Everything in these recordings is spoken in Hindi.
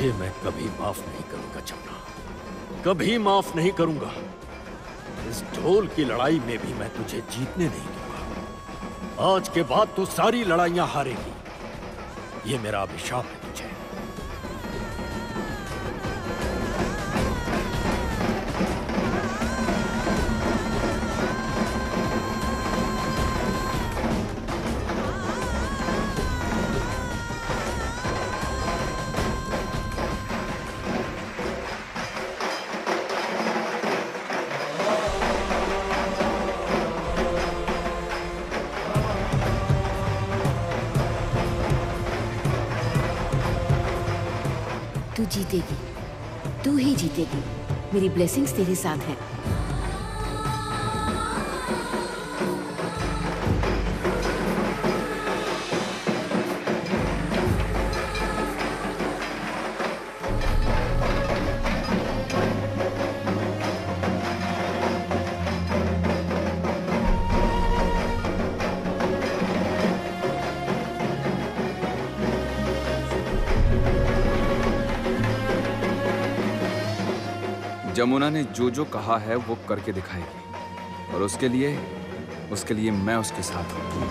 तुझे मैं कभी माफ नहीं करूंगा जमुना, कभी माफ नहीं करूंगा। इस ढोल की लड़ाई में भी मैं तुझे जीतने नहीं दूंगा। आज के बाद तू सारी लड़ाइयां हारेगी, ये मेरा अभिशाप है तुझे। तू जीतेगी, तू ही जीतेगी। मेरी ब्लेसिंग्स तेरे साथ हैं। जमुना ने जो जो कहा है वो करके दिखाएगी, और उसके लिए मैं उसके साथ हूं।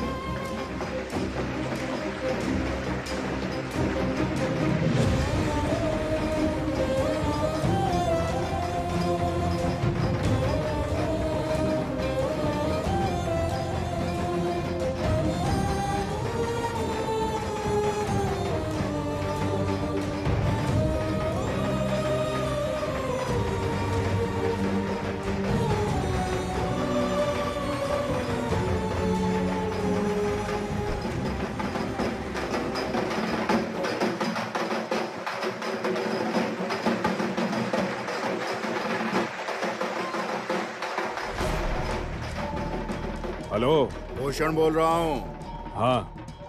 हेलो, भूषण बोल रहा हूँ।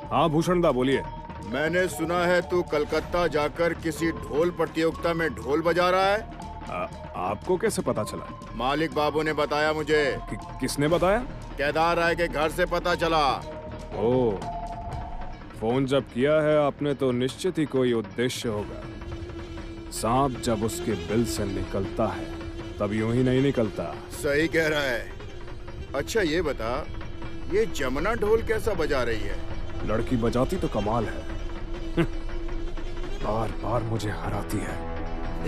हाँ भूषण दा बोलिए। मैंने सुना है तू कलकत्ता जाकर किसी ढोल प्रतियोगिता में ढोल बजा रहा है। आपको कैसे पता चला? मालिक बाबू ने बताया मुझे। किसने बताया? केदार राय के घर से पता चला। ओ, फोन जब किया है आपने तो निश्चित ही कोई उद्देश्य होगा। सांप जब उसके बिल से निकलता है तब यूं ही नहीं निकलता। सही कह रहा है। अच्छा ये बता, ये जमुना ढोल कैसा बजा रही है? लड़की बजाती तो कमाल है। बार बार मुझे हराती है।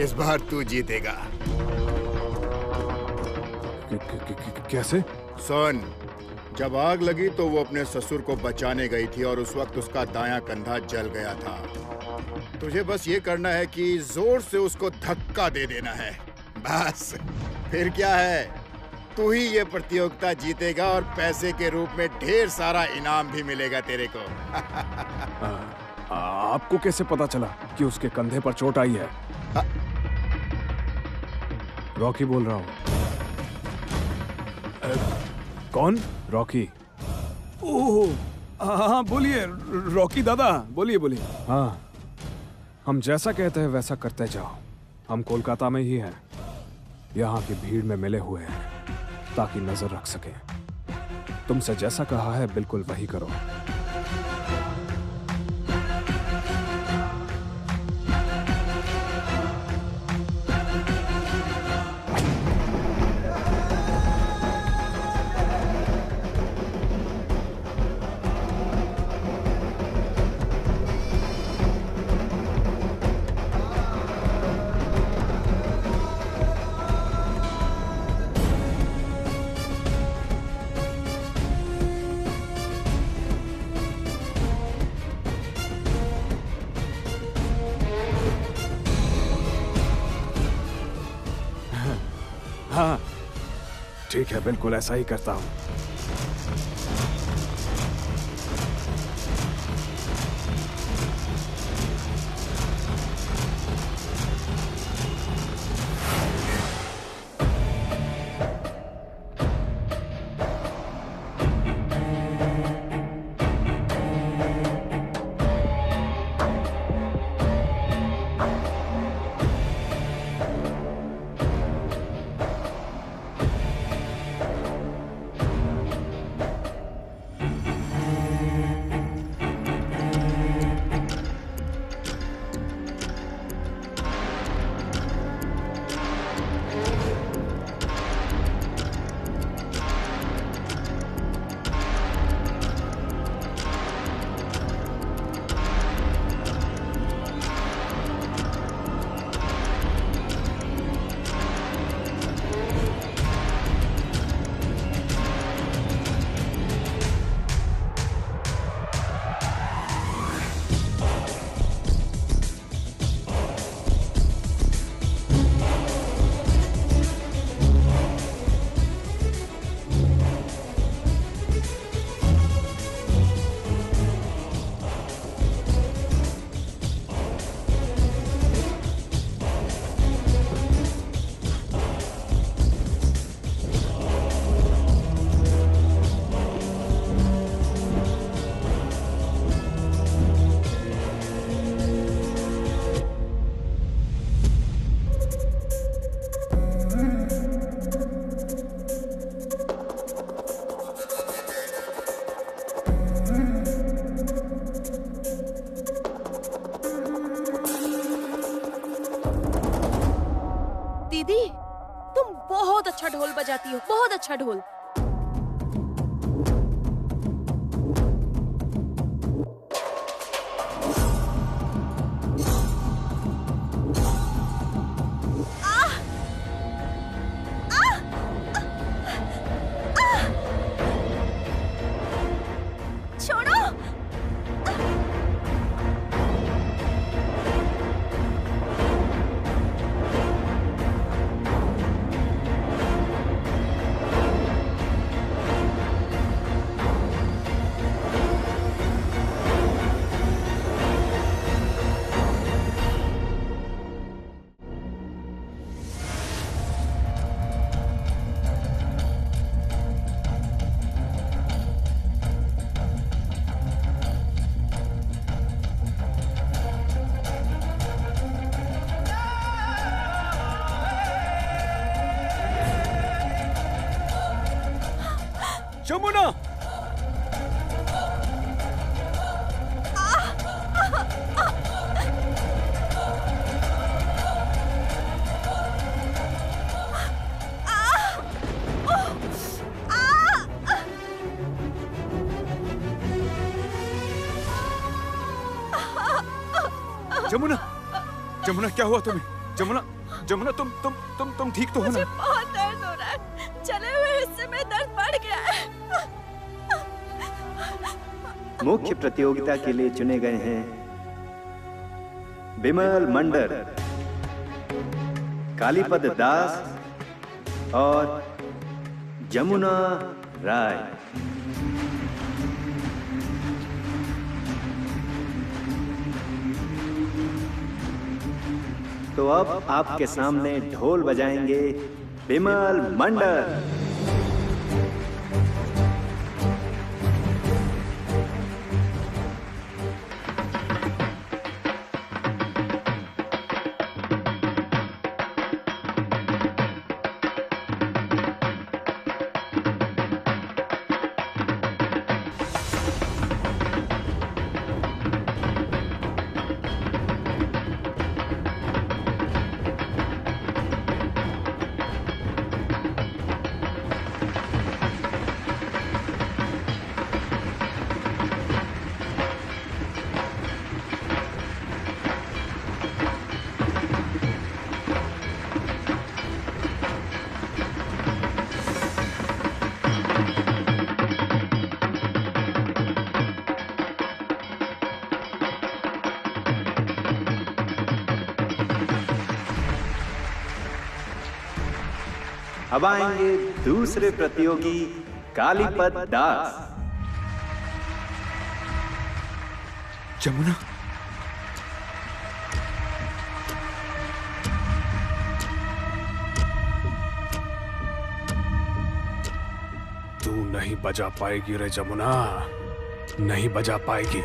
इस बार तू जीतेगा। कैसे? सुन, जब आग लगी तो वो अपने ससुर को बचाने गई थी और उस वक्त उसका दायां कंधा जल गया था। तुझे बस ये करना है कि जोर से उसको धक्का दे देना है, बस। फिर क्या है, तू ही ये प्रतियोगिता जीतेगा और पैसे के रूप में ढेर सारा इनाम भी मिलेगा तेरे को। आपको कैसे पता चला कि उसके कंधे पर चोट आई है? रॉकी बोल रहा हूँ। कौन? रॉकी? ओह, हाँ बोलिए रॉकी दादा, बोलिए बोलिए। हाँ, हम जैसा कहते हैं वैसा करते जाओ। हम कोलकाता में ही हैं, यहाँ की भीड़ में मिले हुए हैं ताकि नजर रख सकें। तुमसे जैसा कहा है बिल्कुल वही करो। हाँ ठीक है, बिल्कुल ऐसा ही करता हूँ। तुम बहुत अच्छा ढोल बजाती हो, बहुत अच्छा ढोल। छोड़ो। जमुना! जमुना, जमुना क्या हुआ तुम्हें? जमुना, जमुना तुम ठीक तो हो मुझे ना? बहुत दर्द हो रहा है, चले हुए हिस्से में दर्द बढ़ गया है। मुख्य प्रतियोगिता के लिए चुने गए हैं बिमल मंडल, कालीपद दास और जमुना राय। तो अब आपके सामने ढोल बजाएंगे बिमल मंडल। अब आएंगे दूसरे प्रतियोगी कालीपद दास। जमुना, तू नहीं बजा पाएगी रे जमुना, नहीं बजा पाएगी।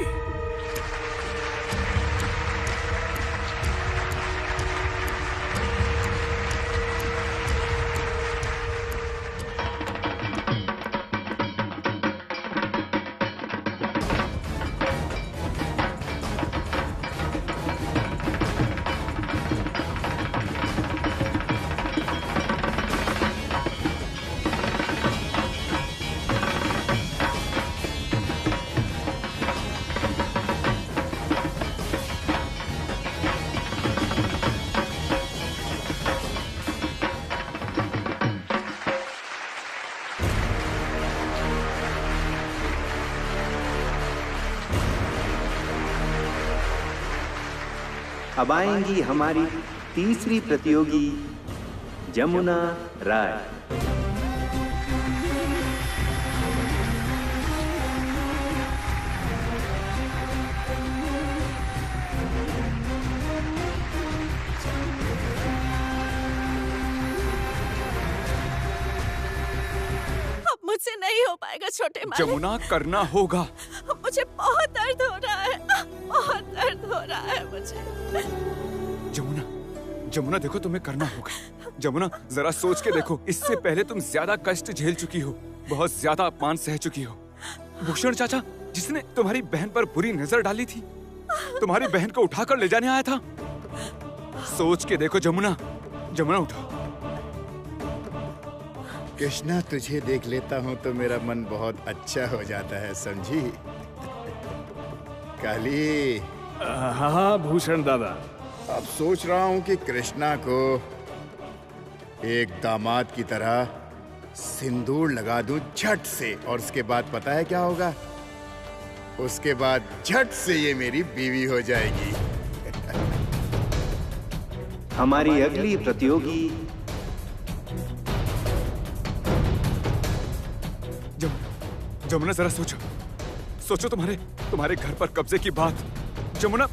अब आएंगी हमारी तीसरी प्रतियोगी जमुना राय। अब मुझसे नहीं हो पाएगा छोटे मालिक। जमुना करना होगा। मुझे बहुत दर्द हो रहा है, बहुत दर्द हो रहा है मुझे। जमुना, जमुना देखो तुम्हें करना होगा। जमुना जरा सोच के देखो, इससे पहले तुम ज्यादा कष्ट झेल चुकी हो, बहुत ज्यादा अपमान सह चुकी हो। भूषण चाचा जिसने तुम्हारी बहन पर बुरी नजर डाली थी, तुम्हारी बहन को उठाकर ले जाने आया था। सोच के देखो जमुना, जमुना उठो। कृष्णा, तुझे देख लेता हूँ तो मेरा मन बहुत अच्छा हो जाता है, समझी? काली, हाँ भूषण दादा। अब सोच रहा हूँ कि कृष्णा को एक दामाद की तरह सिंदूर लगा दूं झट से, और उसके बाद पता है क्या होगा? उसके बाद झट से ये मेरी बीवी हो जाएगी। हमारी अगली प्रतियोगी जमुना, जरा सोचो तुम्हारे घर पर कब्जे की बात। जमुना,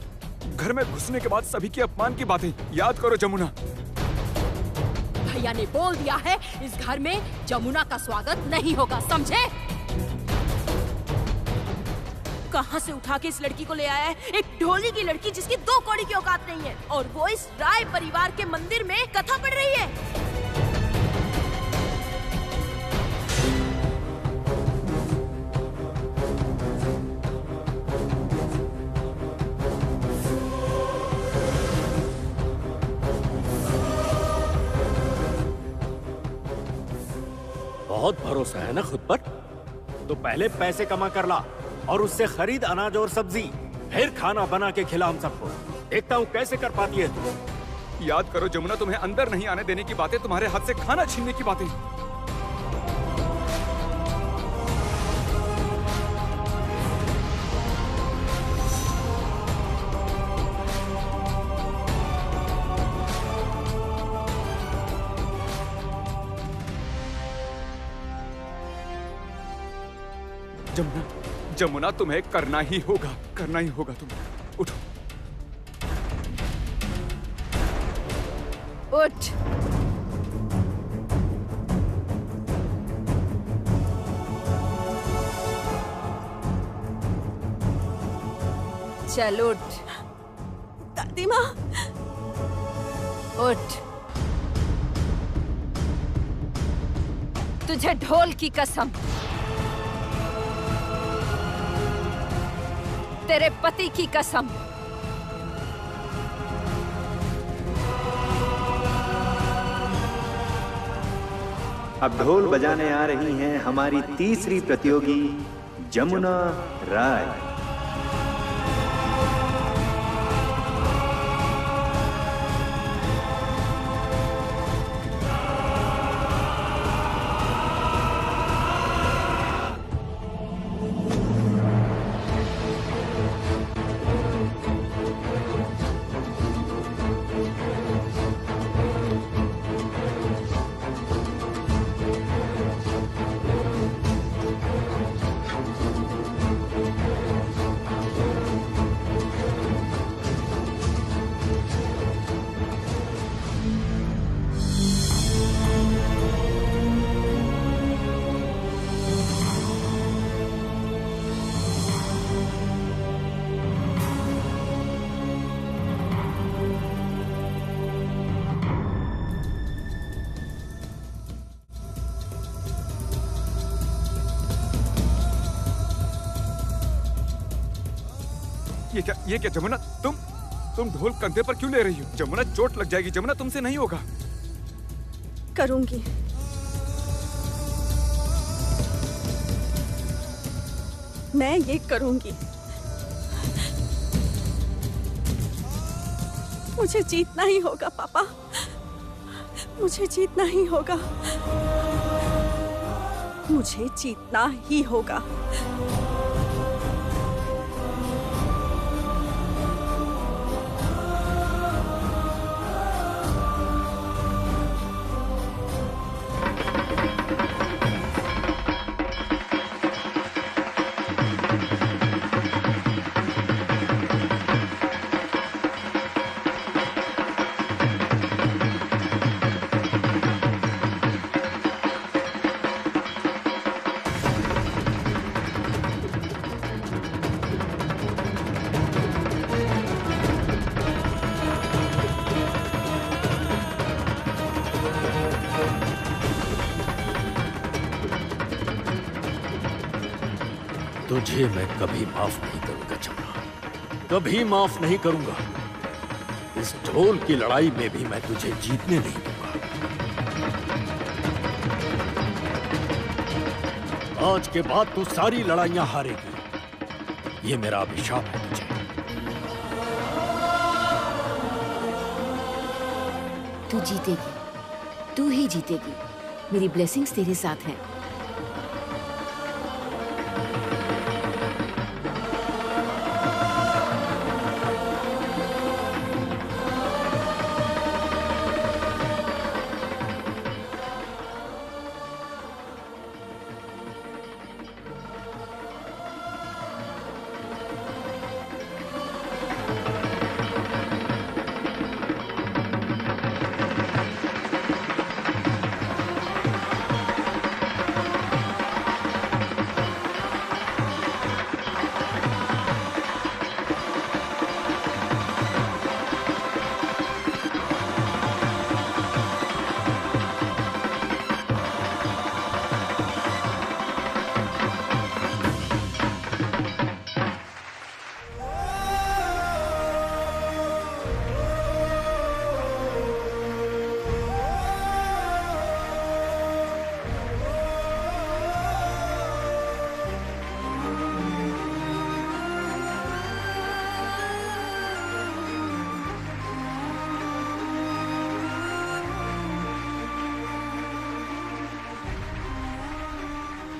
घर में घुसने के बाद सभी के अपमान की बातें याद करो जमुना। भैया ने बोल दिया है, इस घर में जमुना का स्वागत नहीं होगा, समझे? कहाँ से उठा के इस लड़की को ले आया है? एक ढोली की लड़की जिसकी 2 कौड़ी की औकात नहीं है, और वो इस राय परिवार के मंदिर में कथा पढ़ रही है। बहुत भरोसा है ना खुद पर? तो पहले पैसे कमा कर ला और उससे खरीद अनाज और सब्जी, फिर खाना बना के खिला हम सबको। देखता हूँ कैसे कर पाती है तू। याद करो जमुना, तुम्हें अंदर नहीं आने देने की बातें, तुम्हारे हाथ से खाना छीनने की बातें। जमुना, तुम्हें करना ही होगा तुम। उठो। उठ। चल उठ। दादी माँ, उठ। तुझे ढोल की कसम, तेरे पति की कसम, अब ढोल बजाने आ रही हैं हमारी तीसरी प्रतियोगी जमुना राय। ये क्या जमुना, तुम ढोल कंधे पर क्यों ले रही हो? जमुना, चोट लग जाएगी। जमुना, तुमसे नहीं होगा। करूंगी। मैं ये करूंगी। मुझे जीतना ही होगा पापा, मुझे जीतना ही होगा, मुझे जीतना ही होगा। तुझे मैं कभी माफ नहीं करूंगा जमुना, कभी माफ नहीं करूंगा। इस ढोल की लड़ाई में भी मैं तुझे जीतने नहीं दूंगा। आज के बाद तू सारी लड़ाइयां हारेगी, ये मेरा अभिशाप है तुझे। तू जीतेगी, तू ही जीतेगी। मेरी ब्लेसिंग्स तेरे साथ हैं।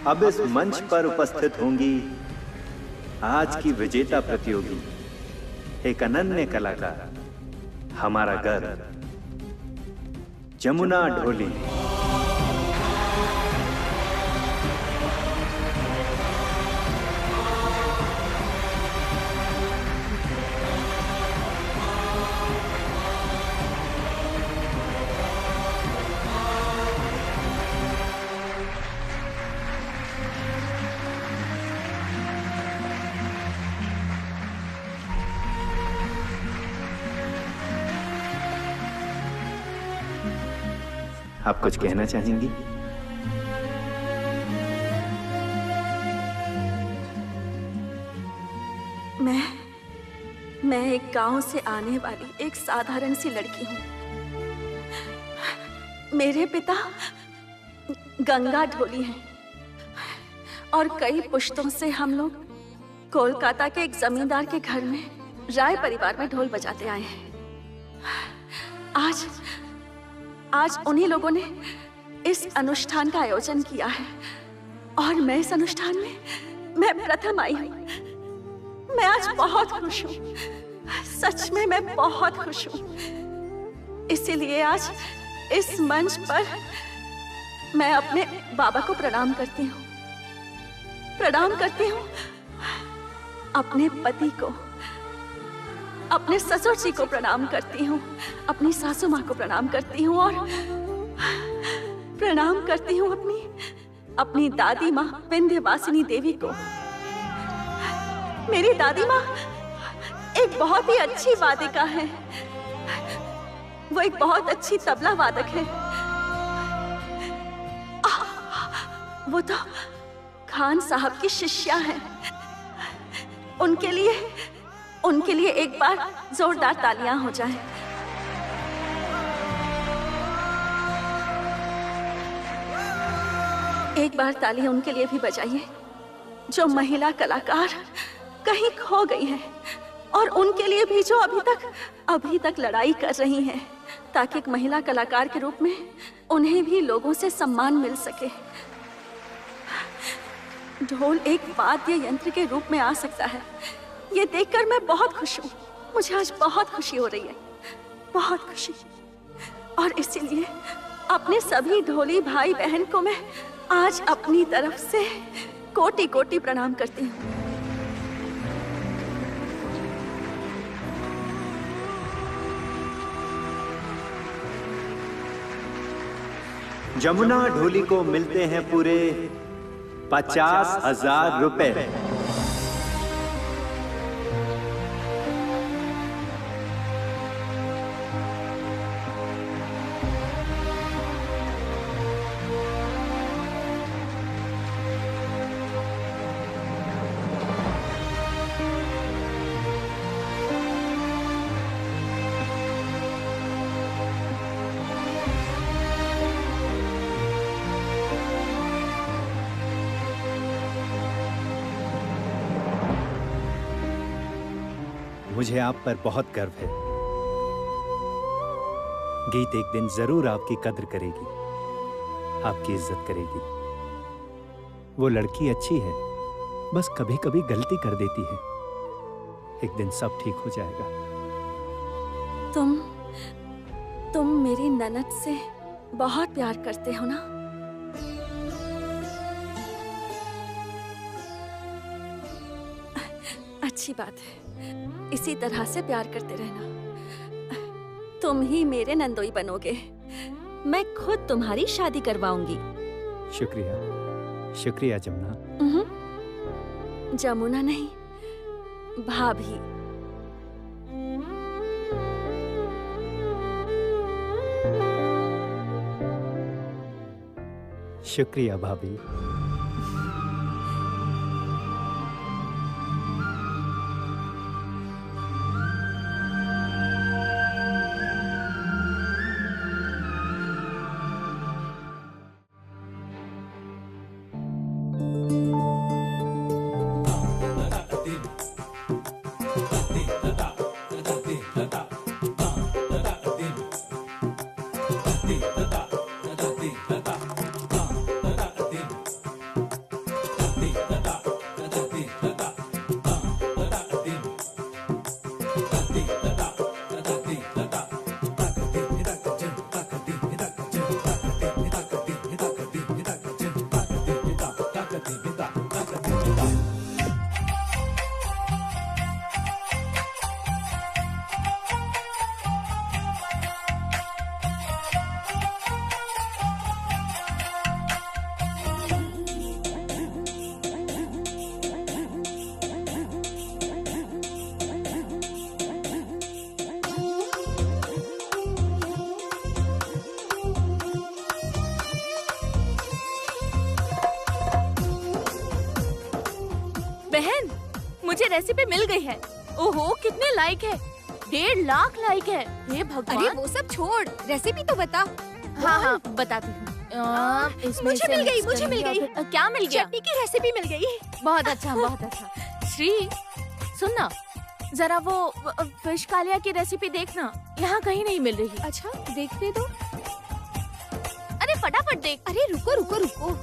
अब इस मंच पर उपस्थित होंगी आज की विजेता प्रतियोगी, एक अनन्य कलाकार, हमारा गर्व, जमुना ढोली। आप कुछ कहना चाहेंगी? मैं एक गांव से आने वाली एक साधारण सी लड़की हूँ। मेरे पिता गंगा ढोली हैं और कई पुश्तों से हम लोग कोलकाता के एक जमींदार के घर में राय परिवार में ढोल बजाते आए हैं। आज उन्हीं लोगों ने इस अनुष्ठान का आयोजन किया है और मैं इस अनुष्ठान में मैं प्रथम आई हूँ। मैं आज बहुत खुश हूँ, सच में मैं बहुत खुश हूँ। इसीलिए आज इस मंच पर मैं अपने बाबा को प्रणाम करती हूँ, अपने पति को, अपने ससुर जी को प्रणाम करती हूँ, अपनी सासू माँ को प्रणाम करती हूँ और प्रणाम करती हूँ अपनी दादी माँ विंध्यवासिनी देवी को। मेरी दादी माँ एक बहुत ही अच्छी वादिका है, वो एक बहुत अच्छी तबला वादक है। वो तो खान साहब की शिष्या है। उनके लिए एक बार जोरदार तालियां हो जाएं। एक बार तालियां उनके लिए भी बजाइए जो महिला कलाकार कहीं खो गई हैं और उनके लिए भी जो अभी तक लड़ाई कर रही हैं ताकि एक महिला कलाकार के रूप में उन्हें भी लोगों से सम्मान मिल सके। ढोल एक वाद्य यंत्र के रूप में आ सकता है, ये देखकर मैं बहुत खुश हूँ। मुझे आज बहुत खुशी हो रही है, बहुत खुशी। और इसीलिए अपने सभी ढोली भाई बहन को मैं आज अपनी तरफ से कोटि कोटि प्रणाम करती हूँ। जमुना ढोली को मिलते हैं पूरे 50,000 रुपए। मुझे आप पर बहुत गर्व है। गीत एक दिन जरूर आपकी कद्र करेगी, आपकी इज्जत करेगी। वो लड़की अच्छी है, बस कभी कभी गलती कर देती है। एक दिन सब ठीक हो जाएगा। तुम मेरी ननद से बहुत प्यार करते हो ना? अच्छी बात है, इसी तरह से प्यार करते रहना। तुम ही मेरे नंदोई बनोगे। मैं खुद तुम्हारी शादी करवाऊंगी। शुक्रिया, शुक्रिया जमुना। जमुना नहीं, भाभी। शुक्रिया भाभी। बहन, मुझे रेसिपी मिल गई है। ओहो, कितने लाइक है? 1.5 लाख लाइक है। हे भगवान। अरे वो सब छोड़, रेसिपी तो बता। हाँ हाँ बताती हूँ। मुझे मिल गई, मुझे मिल गई। क्या मिल गया? चटनी की रेसिपी मिल गई। बहुत अच्छा, बहुत अच्छा। श्री, सुनना, जरा वो फिश कालिया की रेसिपी देखना, यहाँ कहीं नहीं मिल रही। अच्छा, देखने दो। अरे फटाफट देख। अरे रुको रुको रुको,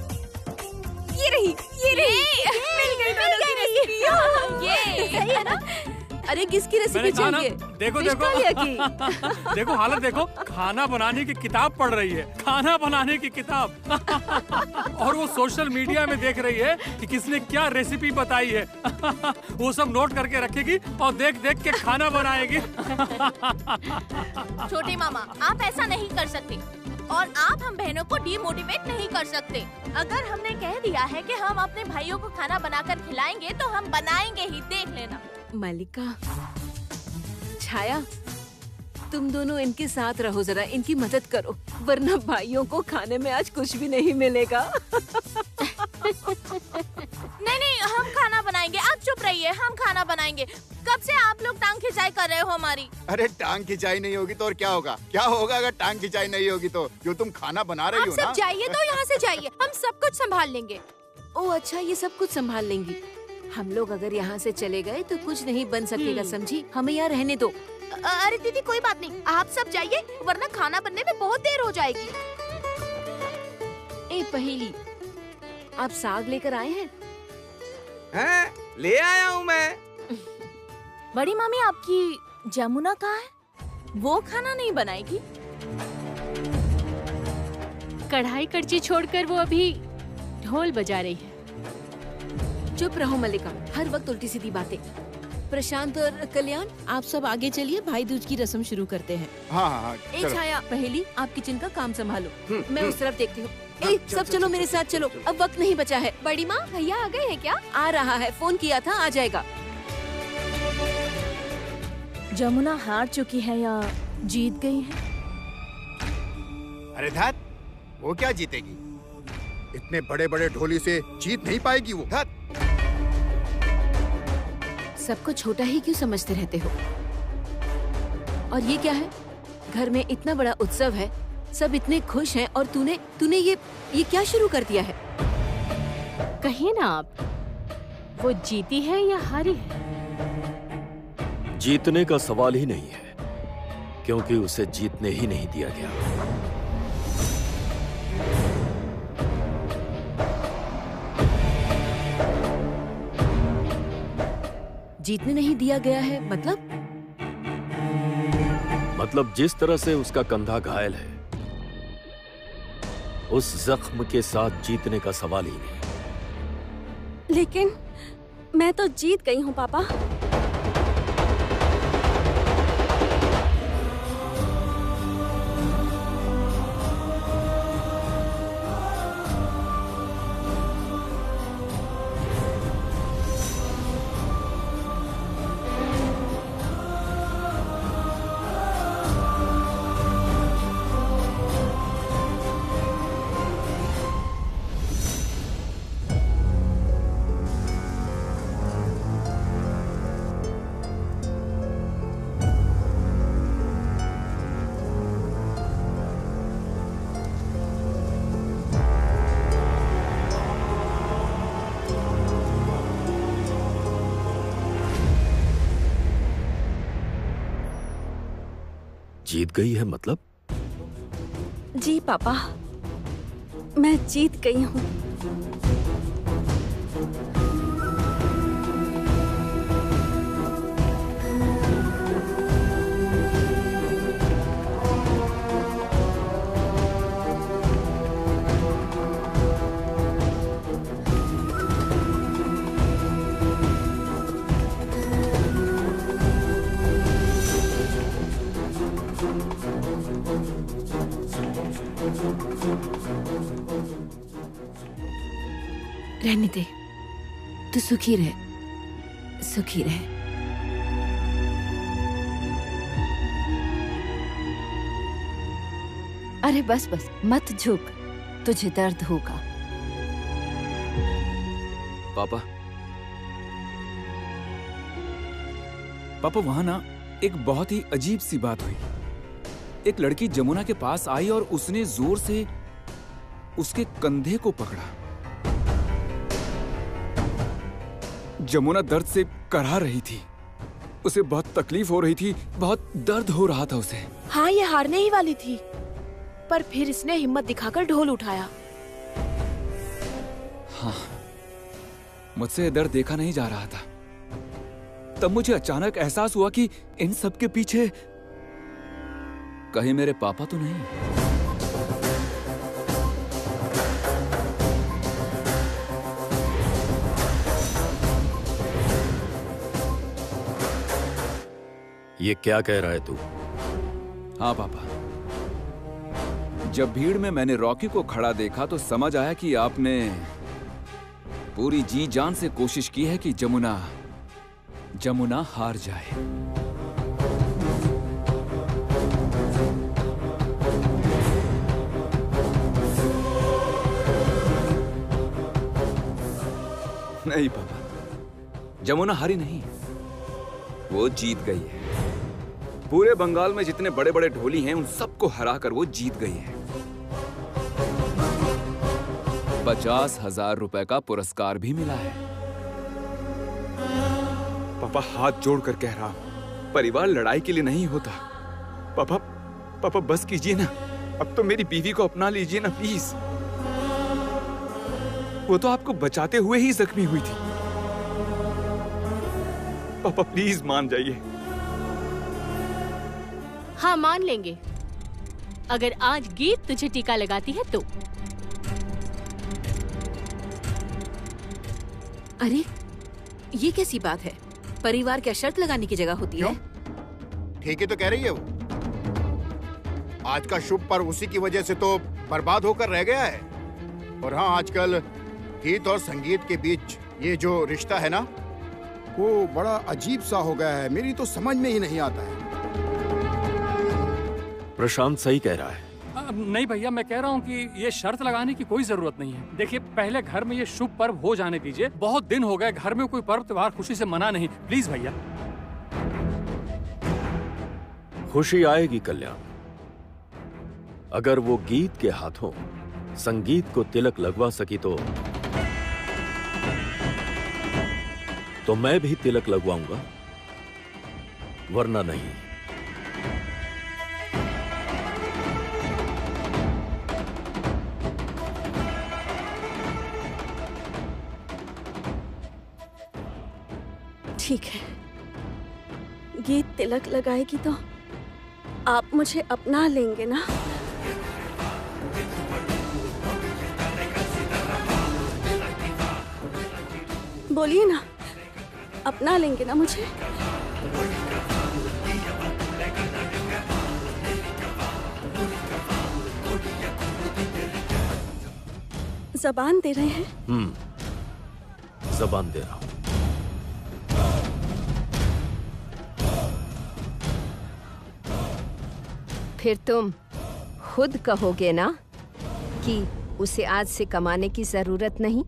ये रही मिल गई की रेसिपी। ये सही है ना? अरे किसकी रेसिपी चाहिए? देखो फिश देखो कालिया की। देखो हालत देखो, खाना बनाने की किताब पढ़ रही है, खाना बनाने की किताब। और वो सोशल मीडिया में देख रही है कि किसने क्या रेसिपी बताई है। वो सब नोट करके रखेगी और देख देख के खाना बनाएगी। छोटे मामा, आप ऐसा नहीं कर सकते और आप हम बहनों को डीमोटिवेट नहीं कर सकते। अगर हमने कह दिया है कि हम अपने भाइयों को खाना बनाकर खिलाएंगे तो हम बनाएंगे ही, देख लेना। मलिका, छाया, तुम दोनों इनके साथ रहो, जरा इनकी मदद करो, वरना भाइयों को खाने में आज कुछ भी नहीं मिलेगा। नहीं नहीं, हम खाना बनाएंगे, आप चुप रहिए, हम खाना बनाएंगे। कब से आप लोग टांग खिंचाई कर रहे हो हमारी? अरे टांग खिंचाई नहीं होगी तो और क्या होगा? क्या होगा अगर टांग खिंचाई नहीं होगी तो? जो तुम खाना बना रही हो ना। सब जाइए तो यहाँ से जाइए, हम सब कुछ संभाल लेंगे। ओ अच्छा, ये सब कुछ संभाल लेंगी। हम लोग अगर यहाँ से चले गए तो कुछ नहीं बन सकेगा, समझी? हमें यहाँ रहने दो। अरे दीदी कोई बात नहीं, आप सब जाइए, वरना खाना बनने में बहुत देर हो जाएगी। ए पहेली, आप साग लेकर आए हैं? हैं? ले आया हूँ मैं। बड़ी मामी, आपकी जमुना कहाँ है? वो खाना नहीं बनाएगी? कढ़ाई कड़ची छोड़कर वो अभी ढोल बजा रही है। चुप रहो मल्लिका, हर वक्त उल्टी सीधी बातें। प्रशांत और कल्याण, आप सब आगे चलिए, भाई दूज की रस्म शुरू करते हैं। हाँ हाँ हाँ, ए चलो। छाया, पहेली, आप किचन का काम संभालो, मैं उस तरफ देखती हूँ। ए सब चलो मेरे साथ चलो, अब वक्त नहीं बचा है। बड़ी माँ, भैया आ गए हैं क्या? आ रहा है, फोन किया था, आ जाएगा। जमुना हार चुकी है या जीत गई है? अरे धत, वो क्या जीतेगी? इतने बड़े बड़े ढोली से जीत नहीं पाएगी वो। धत। सबको छोटा ही क्यों समझते रहते हो? और ये क्या है? घर में इतना बड़ा उत्सव है, सब इतने खुश हैं और तूने ये क्या शुरू कर दिया है? कहिए ना आप, वो जीती है या हारी है? जीतने का सवाल ही नहीं है, क्योंकि उसे जीतने ही नहीं दिया गया। जीतने नहीं दिया गया है मतलब जिस तरह से उसका कंधा घायल है, उस जख्म के साथ जीतने का सवाल ही नहीं। लेकिन मैं तो जीत गई हूँ पापा। जीत गई है मतलब? जी पापा, मैं जीत गई हूँ। रहने दे, तू सुखी रह, सुखी रह। अरे बस बस, मत झुक, तुझे दर्द होगा। पापा, पापा वहां ना एक बहुत ही अजीब सी बात हुई। एक लड़की जमुना के पास आई और उसने जोर से उसके कंधे को पकड़ा। जमुना दर्द से कराह रही थी, उसे बहुत तकलीफ हो रही थी, बहुत दर्द हो रहा था उसे। हाँ, ये हारने ही वाली थी, पर फिर इसने हिम्मत दिखाकर ढोल उठाया। हाँ, मुझसे दर्द देखा नहीं जा रहा था। तब मुझे अचानक एहसास हुआ कि इन सब के पीछे कहीं मेरे पापा तो नहीं। ये क्या कह रहा है तू? हाँ पापा, जब भीड़ में मैंने रॉकी को खड़ा देखा तो समझ आया कि आपने पूरी जी जान से कोशिश की है कि जमुना हार जाए। नहीं पापा, जमुना हारी नहीं, वो जीत गई है। पूरे बंगाल में जितने बड़े बड़े ढोली हैं उन सबको हराकर वो जीत गई है। 50,000 रुपए का पुरस्कार भी मिला है। पापा हाथ जोड़कर कह रहा हूं, परिवार लड़ाई के लिए नहीं होता। पापा बस कीजिए ना, अब तो मेरी बीवी को अपना लीजिए ना प्लीज। वो तो आपको बचाते हुए ही जख्मी हुई थी। पापा प्लीज मान जाइए। हाँ, मान लेंगे अगर आज गीत तुझे टीका लगाती है तो। अरे ये कैसी बात है? परिवार क्या शर्त लगाने की जगह होती है? ठीक ही तो कह रही है वो। आज का शुभ पर्व उसी की वजह से तो बर्बाद होकर रह गया है। और हाँ, आजकल गीत और संगीत के बीच ये जो रिश्ता है ना, वो बड़ा अजीब सा हो गया है। मेरी तो समझ में ही नहीं आता है। प्रशांत सही कह रहा है। नहीं भैया, मैं कह रहा हूँ कि ये शर्त लगाने की कोई जरूरत नहीं है। देखिए, पहले घर में ये शुभ पर्व हो जाने दीजिए। बहुत दिन हो गए घर में कोई पर्व त्योहार खुशी से मना नहीं। प्लीज भैया। खुशी आएगी कल्याण, अगर वो गीत के हाथों संगीत को तिलक लगवा सकी तो मैं भी तिलक लगवाऊंगा। वरना नहीं। ठीक है, गीत तिलक लगाएगी तो आप मुझे अपना लेंगे ना? बोलिए ना, अपना लेंगे ना मुझे? जबान दे रहे हैं? जबान दे रहा हूं। फिर तुम खुद कहोगे ना कि उसे आज से कमाने की जरूरत नहीं?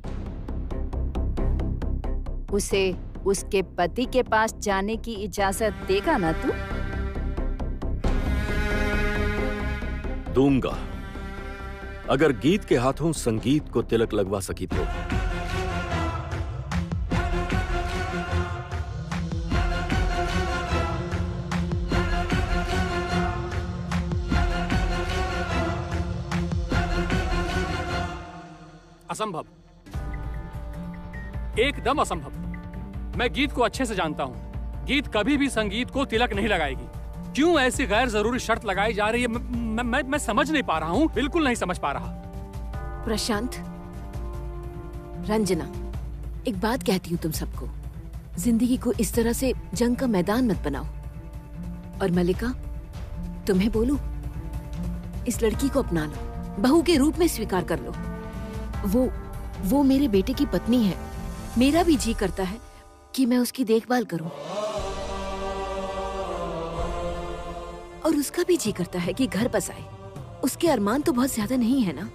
उसे उसके पति के पास जाने की इजाजत देगा ना तू? दूंगा, अगर गीत के हाथों संगीत को तिलक लगवा सकी तो। असंभव, एकदम असंभव। मैं गीत को अच्छे से जानता हूं। गीत कभी भी संगीत को तिलक नहीं लगाएगी। क्यों ऐसी गैर जरूरी शर्त लगाई जा रही है? मैं समझ नहीं पा रहा हूं, बिल्कुल नहीं समझ पा रहा। प्रशांत, रंजना, एक बात कहती हूँ तुम सबको, जिंदगी को इस तरह से जंग का मैदान मत बनाओ। और मल्लिका, तुम्हें बोलूं, इस लड़की को अपना लो, बहू के रूप में स्वीकार कर लो। वो मेरे बेटे की पत्नी है। मेरा भी जी करता है कि मैं उसकी देखभाल करूं, और उसका भी जी करता है कि घर बसाए। उसके अरमान तो बहुत ज्यादा नहीं है ना?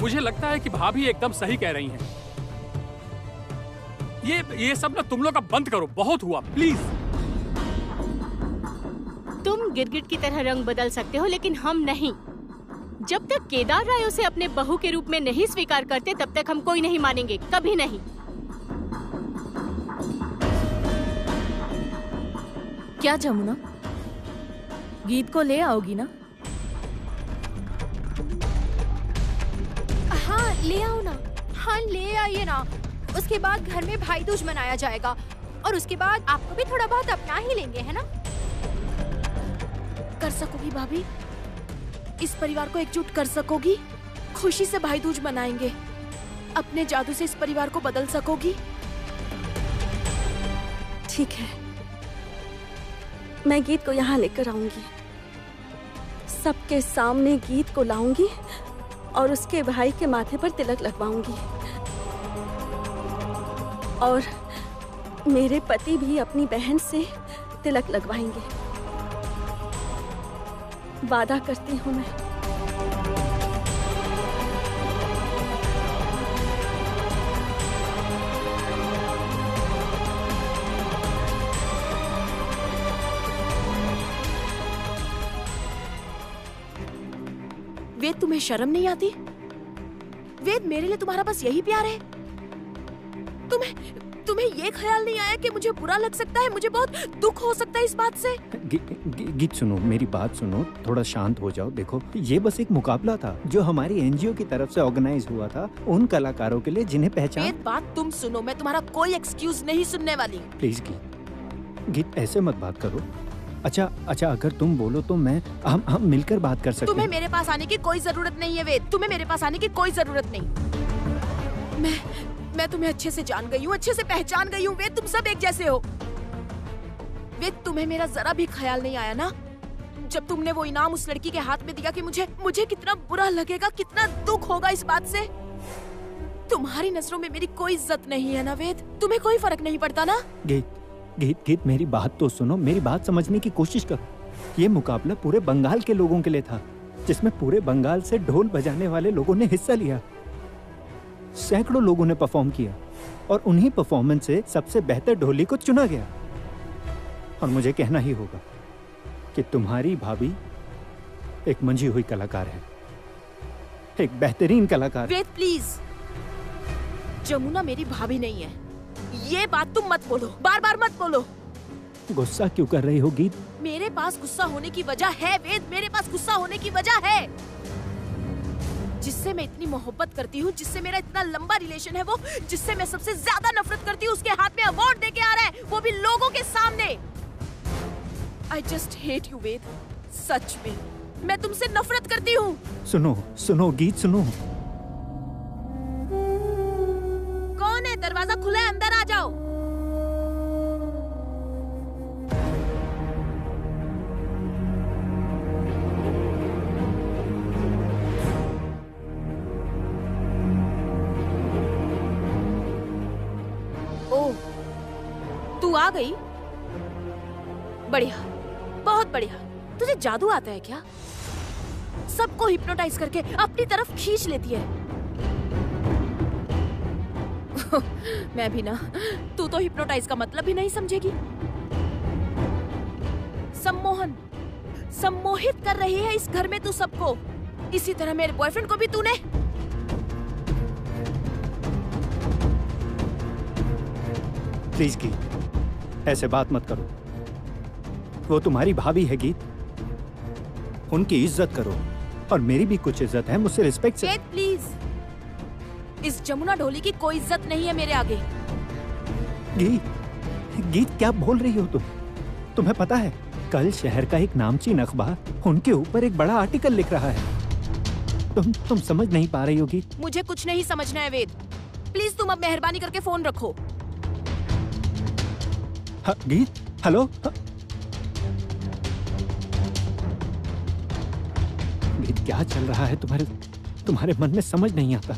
मुझे लगता है कि भाभी एकदम सही कह रही हैं। ये सब ना तुम लोग अब बंद करो, बहुत हुआ, प्लीज। तुम गिरगिट की तरह रंग बदल सकते हो, लेकिन हम नहीं। जब तक केदार राय उसे अपने बहू के रूप में नहीं स्वीकार करते, तब तक हम कोई नहीं मानेंगे, कभी नहीं। क्या जमुना, गीत को ले आओगी ना? हाँ ले आओ ना, हाँ ले आइए ना। उसके बाद घर में भाई दूज मनाया जाएगा, और उसके बाद आपको भी थोड़ा बहुत अपना ही लेंगे, है ना? कर सकोगी भाभी? इस परिवार को एकजुट कर सकोगी? खुशी से भाई दूज मनाएंगे। अपने जादू से इस परिवार को बदल सकोगी? ठीक है, मैं गीत को यहाँ लेकर आऊंगी। सबके सामने गीत को लाऊंगी और उसके भाई के माथे पर तिलक लगवाऊंगी। और मेरे पति भी अपनी बहन से तिलक लगवाएंगे। वादा करती हूँ मैं। वेद, तुम्हें शर्म नहीं आती? वेद, मेरे लिए तुम्हारा बस यही प्यार है? तुम्हें ये ख्याल नहीं आया कि मुझे बुरा लग सकता है, मुझे बहुत दुख हो सकता है इस बात से? गीत सुनो, मेरी बात सुनो, थोड़ा शांत हो जाओ। देखो, ये बस एक मुकाबला था जो हमारी एनजीओ की तरफ से ऑर्गेनाइज हुआ था उन कलाकारों के लिए जिन्हें पहचान। वेद, बात तुम सुनो, मैं तुम्हारा कोई एक्सक्यूज नहीं सुनने वाली। प्लीज गीत ऐसे मत बात करो। अच्छा, अगर तुम बोलो तो हम मिलकर बात कर सकते हैं। तुम्हें मेरे पास आने की कोई जरूरत नहीं है वेद, तुम्हें मेरे पास आने की कोई जरूरत नहीं। मैं तुम्हें अच्छे से जान गई हूँ, अच्छे से पहचान गई हूँ वेद, तुम सब एक जैसे हो। वेद, तुम्हें मेरा जरा भी ख्याल नहीं आया ना जब तुमने वो इनाम उस लड़की के हाथ में दिया कि मुझे कितना बुरा लगेगा, कितना दुख होगा इस बात से? तुम्हारी नजरों में मेरी कोई इज्जत नहीं है ना वेद? तुम्हें कोई फर्क नहीं पड़ता ना? गीत मेरी बात तो सुनो, मेरी बात समझने की कोशिश करो। ये मुकाबला पूरे बंगाल के लोगों के लिए था, जिसमें पूरे बंगाल से ढोल बजाने वाले लोगों ने हिस्सा लिया। सैकड़ों लोगों ने परफॉर्म किया और उन्हीं परफॉर्मेंस से सबसे बेहतर ढोली को चुना गया। और मुझे कहना ही होगा कि तुम्हारी भाभी एक मंझी हुई कलाकार है, एक बेहतरीन कलाकार। वेद प्लीज, जमुना मेरी भाभी नहीं है, ये बात तुम मत बोलो, बार बार मत बोलो। गुस्सा क्यों कर रही हो गीत? मेरे पास गुस्सा होने की वजह है वेद, मेरे पास गुस्सा होने की वजह है। जिससे मैं इतनी मोहब्बत करती हूँ, जिससे मेरा इतना लंबा रिलेशन है, वो जिससे मैं सबसे ज्यादा नफरत करती हूँ, उसके हाथ में अवार्ड देके आ रहा है, वो भी लोगों के सामने। I just hate you वेद, सच में मैं तुमसे नफरत करती हूँ। सुनो सुनो गीत सुनो। कौन है? दरवाजा खुला है, अंदर आ जाओ। ओ, तू आ गई? बढ़िया, बहुत बढ़िया। तुझे जादू आता है क्या? सबको हिप्नोटाइज करके अपनी तरफ खींच लेती है। मैं भी ना, तू तो हिप्नोटाइज का मतलब भी नहीं समझेगी। सम्मोहन, सम्मोहित कर रही है इस घर में तू सबको। इसी तरह मेरे बॉयफ्रेंड को भी तूने। प्लीज गीत, ऐसे बात मत करो। वो तुम्हारी भाभी है गीत, उनकी इज्जत करो। और मेरी भी कुछ इज्जत है, मुझसे रिस्पेक्ट से। प्लीज, इस जमुना ढोली की कोई इज्जत नहीं है मेरे आगे। गीत क्या बोल रही हो तुम? तुम्हें पता है कल शहर का एक नामचीन अखबार उनके ऊपर एक बड़ा आर्टिकल लिख रहा है। तुम समझ नहीं पा रही हो गीत? मुझे कुछ नहीं समझना है वेद। प्लीज तुम अब मेहरबानी करके फोन रखो। गीत, हेलो। गीत, क्या चल रहा है तुम्हारे मन में? समझ नहीं आता।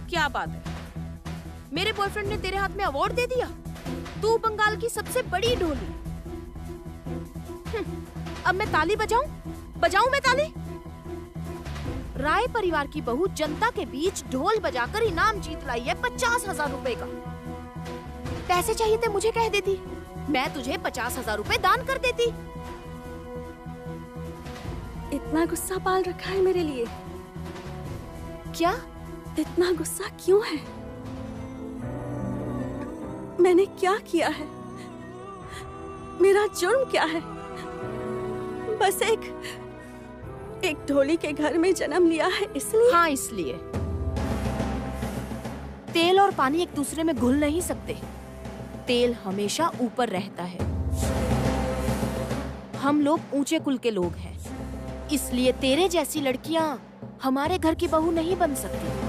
क्या बात है? मेरे बॉयफ्रेंड ने तेरे हाथ में अवार्ड दे दिया? तू बंगाल की सबसे बड़ी ढोली। अब मैं ताली बजाऊं मैं ताली? राय परिवार की बहू जनता के बीच ढोल बजाकर इनाम जीत लाई है 50,000 रुपए का। पैसे चाहिए थे मुझे कह देती, मैं तुझे 50,000 रुपए दान कर देती। इतना गुस्सा पाल रखा है मेरे लिए? क्या? इतना गुस्सा क्यों है? मैंने क्या किया है? मेरा जुर्म क्या है? बस एक ढोली के घर में जन्म लिया है इसलिए? हाँ, इसलिए। तेल और पानी एक दूसरे में घुल नहीं सकते। तेल हमेशा ऊपर रहता है। हम लोग ऊंचे कुल के लोग हैं, इसलिए तेरे जैसी लड़कियां हमारे घर की बहू नहीं बन सकती।